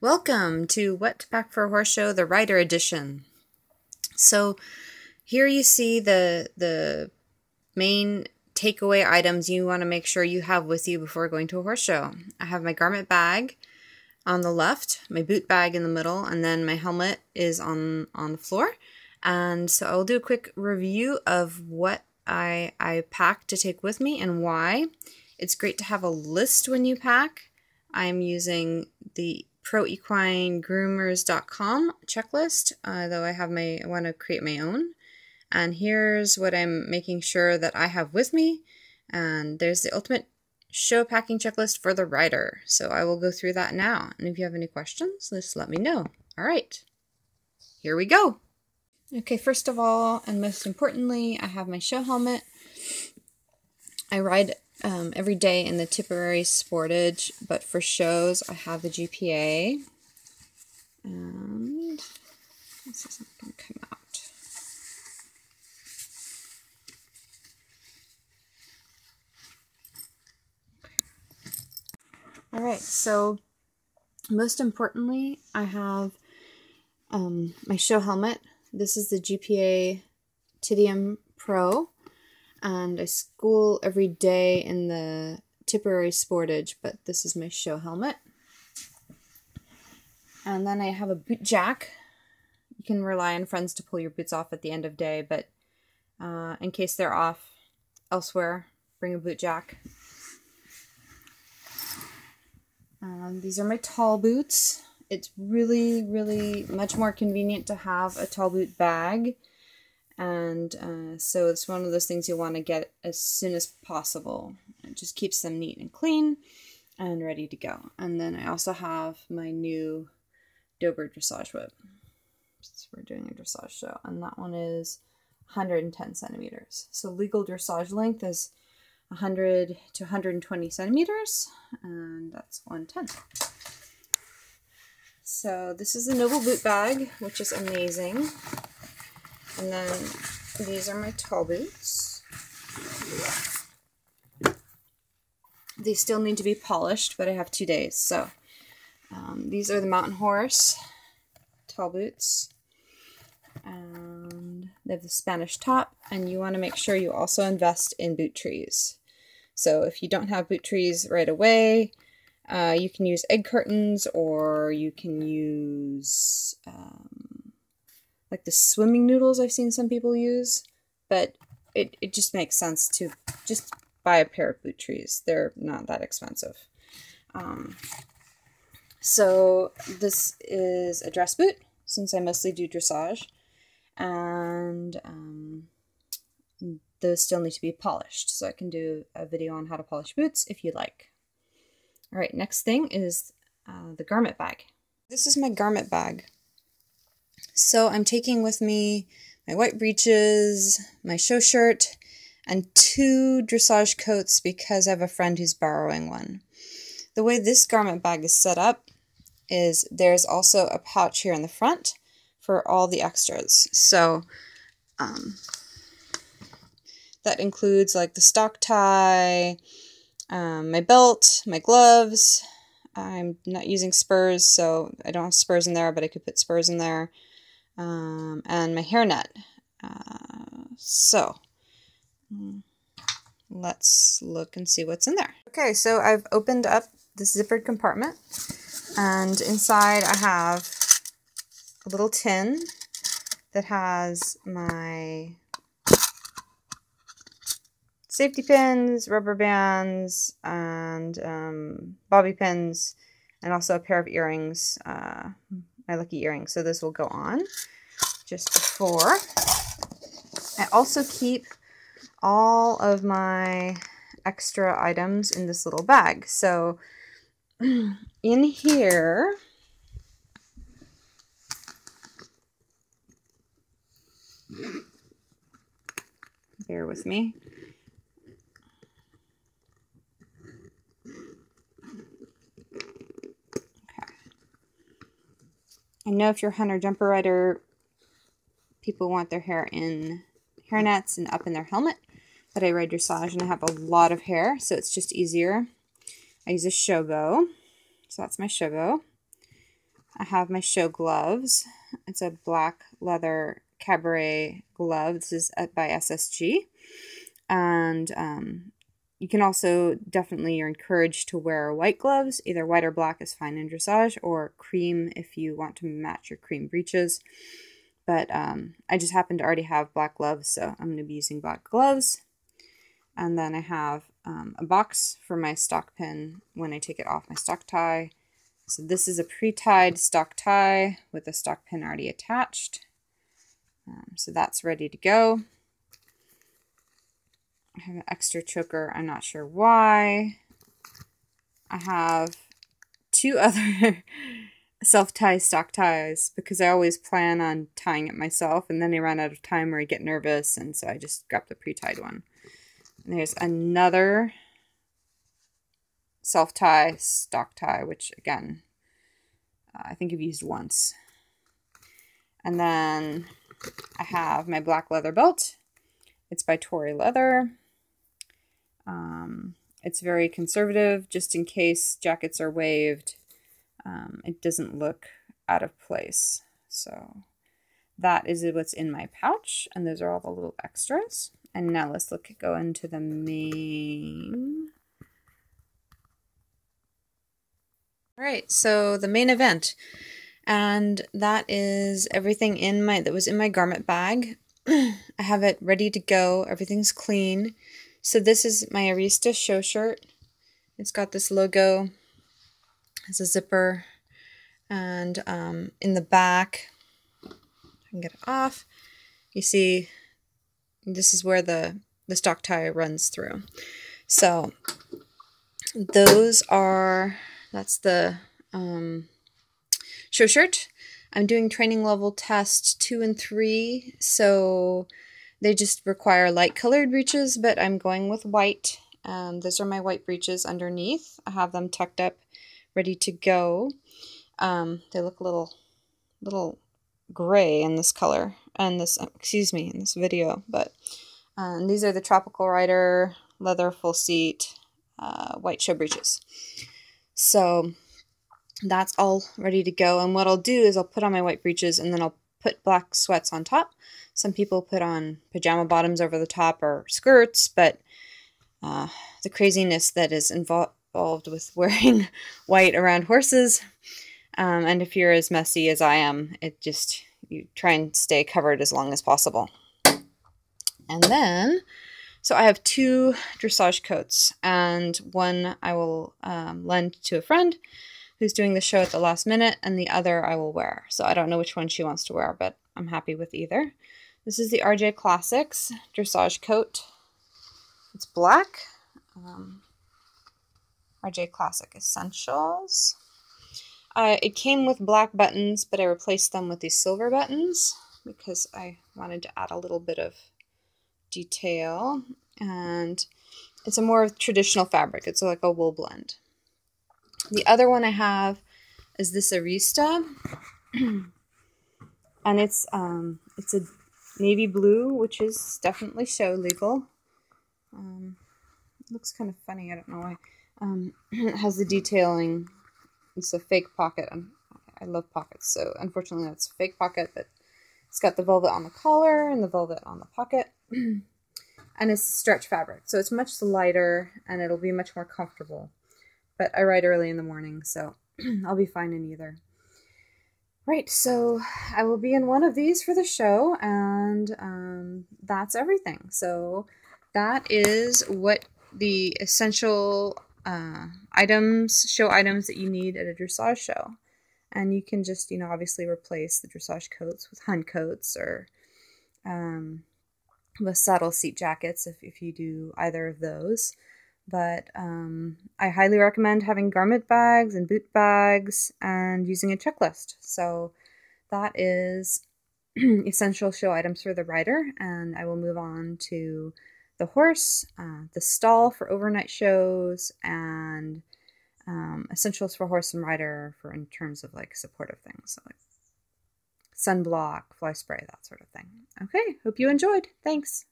Welcome to What to Pack for a Horse Show, the Rider Edition. So here you see the main takeaway items you want to make sure you have with you before going to a horse show. I have my garment bag on the left, my boot bag in the middle, and then my helmet is on the floor. And so I will do a quick review of what I pack to take with me and why. It's great to have a list when you pack. I'm using the ProEquineGroomers.com checklist, though I want to create my own. And here's what I'm making sure that I have with me. And there's the ultimate show packing checklist for the rider. So I will go through that now. And if you have any questions, just let me know. All right, here we go. Okay, first of all, and most importantly, I have my show helmet. I ride every day in the Tipperary Sportage, but for shows I have the GPA, and this isn't going to come out. Okay. All right, so most importantly, I have my show helmet. This is the GPA Tidium Pro. And I school every day in the Tipperary Sportage, but this is my show helmet. And then I have a boot jack. You can rely on friends to pull your boots off at the end of day, but in case they're off elsewhere, bring a boot jack. These are my tall boots. It's really, really much more convenient to have a tall boot bag. And so it's one of those things you want to get as soon as possible. It just keeps them neat and clean and ready to go. And then I also have my new Dober dressage whip. So we're doing a dressage show, and that one is 110 centimeters. So legal dressage length is 100 to 120 centimeters, and that's 110. So this is the Noble boot bag, which is amazing. And then these are my tall boots. These still need to be polished, but I have 2 days. So these are the Mountain Horse tall boots. And they have the Spanish top, and you want to make sure you also invest in boot trees. So if you don't have boot trees right away, you can use egg curtains, or you can use like the swimming noodles I've seen some people use, but it just makes sense to just buy a pair of boot trees. They're not that expensive. So this is a dress boot, since I mostly do dressage, and those still need to be polished, so I can do a video on how to polish boots if you like. All right, next thing is the garment bag. This is my garment bag. So I'm taking with me my white breeches, my show shirt, and 2 dressage coats because I have a friend who's borrowing one. The way this garment bag is set up is there's also a pouch here in the front for all the extras. So that includes like the stock tie, my belt, my gloves. I'm not using spurs, so I don't have spurs in there, but I could put spurs in there. And my hairnet. So let's look and see what's in there. Okay, so I've opened up this zippered compartment, and inside I have a little tin that has my safety pins, rubber bands, and bobby pins, and also a pair of earrings, my lucky earrings. So this will go on just before. I also keep all of my extra items in this little bag. So in here, bear with me. I know if you're a hunter jumper rider, people want their hair in hairnets and up in their helmet, but I ride dressage and I have a lot of hair, so it's just easier. I use a show bow, so that's my show bow. I have my show gloves. It's a black leather cabaret glove. This is by SSG. And you can also you're encouraged to wear white gloves. Either white or black is fine in dressage, or cream if you want to match your cream breeches. But I just happen to already have black gloves, so I'm going to be using black gloves. And then I have a box for my stock pin when I take it off my stock tie. So this is a pre-tied stock tie with a stock pin already attached. So that's ready to go. I have an extra choker. I'm not sure why. I have 2 other self-tie stock ties because I always plan on tying it myself, and then I run out of time or I get nervous, and so I just grab the pre-tied one. And there's another self-tie stock tie, which again, I think I've used once. And then I have my black leather belt. It's by Tory Leather. It's very conservative, just in case jackets are waved. It doesn't look out of place. So that is what's in my pouch, and those are all the little extras. And now let's go into the main. All right, so the main event, and that is everything that was in my garment bag. I have it ready to go. Everything's clean. So this is my Arista show shirt. It's got this logo. Has a zipper, and in the back, I can get it off. You see, this is where the stock tie runs through. So that's the show shirt. I'm doing training level test 2 and 3, so they just require light colored breeches, but I'm going with white. Those are my white breeches underneath. I have them tucked up, ready to go. They look a little gray in this color, and this, in this video, but these are the Tropical Rider leather full seat white show breeches. So that's all ready to go, and what I'll do is I'll put on my white breeches, and then I'll put black sweats on top. Some people put on pajama bottoms over the top or skirts, but the craziness that is involved with wearing white around horses, and if you're as messy as I am, you try and stay covered as long as possible. And then, so I have 2 dressage coats, and one I will lend to a friend who's doing the show at the last minute, and the other I will wear. So I don't know which one she wants to wear, but I'm happy with either. This is the RJ Classics dressage coat. It's black. RJ Classic Essentials. It came with black buttons, but I replaced them with these silver buttons because I wanted to add a little bit of detail. And it's a more traditional fabric. It's like a wool blend. The other one I have is this Arista, and it's a navy blue, which is definitely show legal. It looks kind of funny, I don't know why. It has the detailing. It's a fake pocket. I love pockets, so unfortunately that's a fake pocket, but it's got the velvet on the collar and the velvet on the pocket. And it's stretch fabric, so it's much lighter and it'll be much more comfortable. But I ride early in the morning, so I'll be fine in either. Right, so I will be in one of these for the show, and that's everything. So that is what the essential show items that you need at a dressage show. And you can just, obviously replace the dressage coats with hunt coats or with saddle seat jackets if you do either of those. But I highly recommend having garment bags and boot bags and using a checklist. So that is essential show items for the rider, and I will move on to the horse, the stall for overnight shows, and essentials for horse and rider in terms of like supportive things, so like sunblock, fly spray, that sort of thing. Okay, hope you enjoyed. Thanks.